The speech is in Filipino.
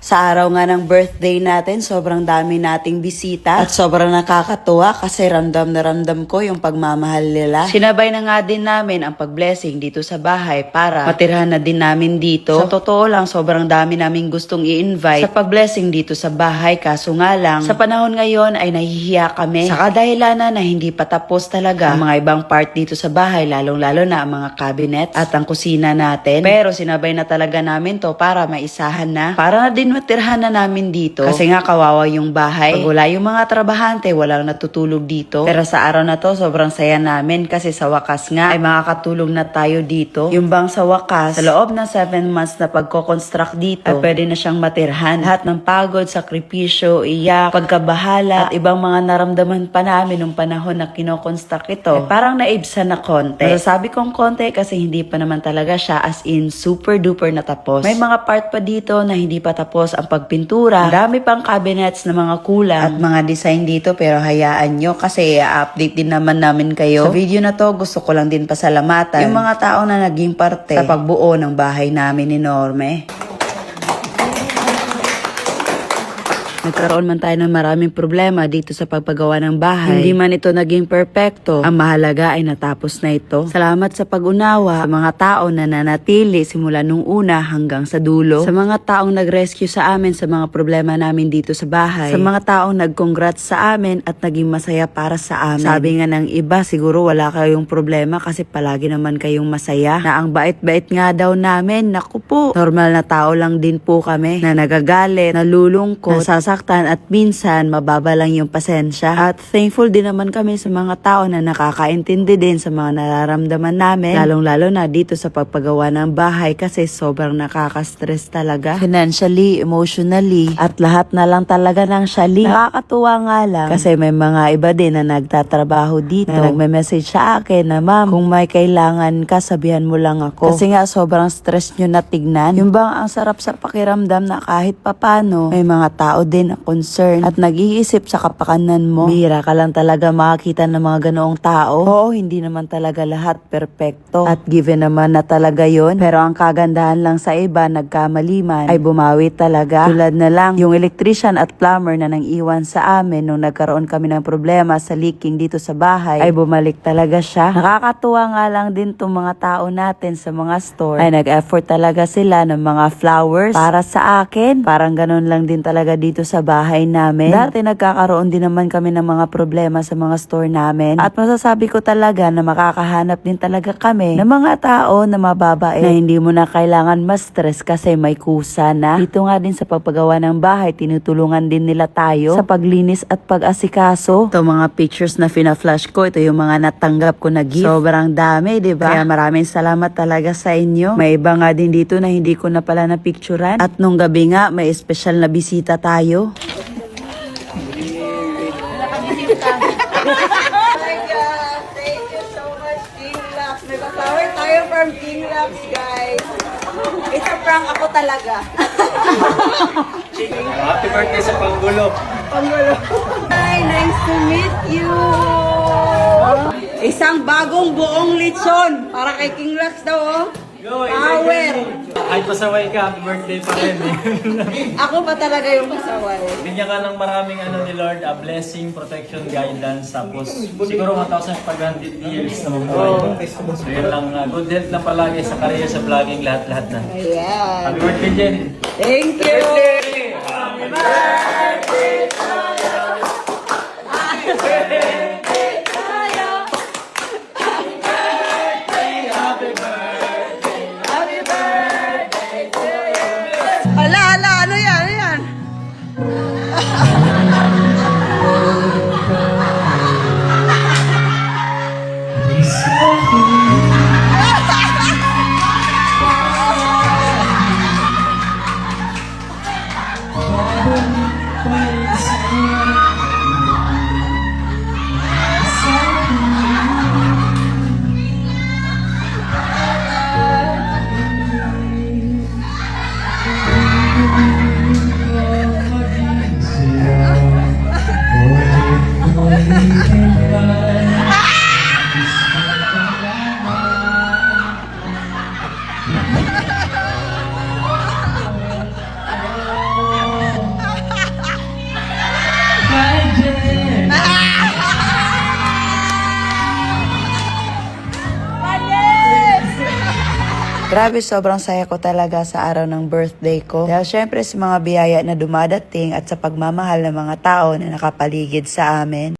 Sa araw nga ng birthday natin, sobrang dami nating bisita at sobrang nakakatuwa kasi ramdam na ramdam ko yung pagmamahal nila. Sinabay na nga din namin ang pag-blessing dito sa bahay para matirhan na din namin dito. Sa totoo lang, sobrang dami namin gustong i-invite sa pag-blessing dito sa bahay, kaso nga lang, sa panahon ngayon ay nahihiya kami sa kadahilanan na hindi pa tapos talaga ang mga ibang part dito sa bahay, lalong-lalo na ang mga cabinets at ang kusina natin. Pero sinabay na talaga namin to para maisahan na. Para na din matirhan na namin dito. Kasi nga kawawa yung bahay. Pag wala yung mga trabahante, walang natutulog dito. Pero sa araw na to, sobrang saya namin kasi sa wakas nga ay makakatulog na tayo dito. Yung bang sa wakas, sa loob ng 7 months na pagko-construct dito, ay pwede na siyang matirhan. Lahat ng pagod, sakripisyo, iyak, pagkabahala, at ibang mga naramdaman pa namin nung panahon na kinoconstruct ito, ay parang naibsan na konti. Masasabi kong konti kasi hindi pa naman talaga siya as in super duper na tapos. May mga part pa dito na hindi pa tapos ang pagpintura. Ang dami pang cabinets na mga kulang at mga design dito, pero hayaan nyo kasi i-update din naman namin kayo. Sa video na to, gusto ko lang din pasalamatan yung mga tao na naging parte sa pagbuo ng bahay namin ni Norme. Nagkaroon man tayo ng maraming problema dito sa pagpagawa ng bahay. Hindi man ito naging perpekto, ang mahalaga ay natapos na ito. Salamat sa pag-unawa sa mga tao na nanatili simula nung una hanggang sa dulo. Sa mga taong nag-rescue sa amin sa mga problema namin dito sa bahay. Sa mga taong nag-congrats sa amin at naging masaya para sa amin. Sabi nga ng iba, siguro wala kayong problema kasi palagi naman kayong masaya. Na ang bait-bait nga daw namin, naku po. Normal na tao lang din po kami na nagagalit, nalulungkot, nasasaktan at minsan mababa lang yung pasensya. At thankful din naman kami sa mga tao na nakakaintindi din sa mga nararamdaman namin, lalong-lalo na dito sa pagpagawa ng bahay kasi sobrang nakaka-stress talaga. Financially, emotionally, at lahat na lang talaga ng syali. Nakakatuwa nga lang kasi may mga iba din na nagtatrabaho dito na nagme-message sa akin na, "Ma'am, kung may kailangan ka, sabihan mo lang ako." Kasi nga sobrang stress nyo na tignan. Yung bang ang sarap sa pakiramdam na kahit papano may mga tao din na concern at nag-iisip sa kapakanan mo. Bihira ka lang talaga makakita ng mga ganoong tao. Oo, hindi naman talaga lahat perpekto at given naman na talaga yon. Pero ang kagandahan lang sa iba, nagkamali man, ay bumawi talaga. Tulad na lang yung electrician at plumber na nang iwan sa amin nung nagkaroon kami ng problema sa leaking dito sa bahay, ay bumalik talaga siya. Nakakatuwa nga lang din tong mga tao natin sa mga store ay nag-effort talaga sila ng mga flowers para sa akin. Parang ganun lang din talaga dito sa bahay namin. Dati nagkakaroon din naman kami ng mga problema sa mga store namin. At masasabi ko talaga na makakahanap din talaga kami ng mga tao na mababait na hindi mo na kailangan ma-stress kasi may kusa na. Dito nga din sa pagpagawa ng bahay, tinutulungan din nila tayo sa paglinis at pag-asikaso. Ito mga pictures na fina-flash ko, ito yung mga natanggap ko na gift. Sobrang dami, diba? Kaya maraming salamat talaga sa inyo. May iba nga din dito na hindi ko na pala na-picturean. At nung gabi nga, may special na bisita tayo. Oh my God! Thank you so much, King Lux. May pa-flower tayo from King Lux, guys. It's a prank ako talaga. Happy birthday sa Panggulo. Pangulo. Hi, nice to meet you. Isang bagong buong lechon. Para kay King Lux daw, oh. Power. Ay, pasaway ka. Happy birthday pa rin. Ako pa talaga yung pasaway. Bigyan ka ng maraming ni Lord, blessing, protection, guidance. Tapos siguro 1,500 years na mabuhay. So yun lang, good health lang palagi sa career, sa vlogging, lahat-lahat na. Ayan. Happy birthday, Jen. Thank you. Happy birthday to you. Happy birthday to you. Happy birthday, happy birthday. Happy birthday to you. Ala, ano yan, ano yan? Grabe, sobrang saya ko talaga sa araw ng birthday ko. Dahil syempre sa mga biyaya na dumadating at sa pagmamahal ng mga tao na nakapaligid sa amin.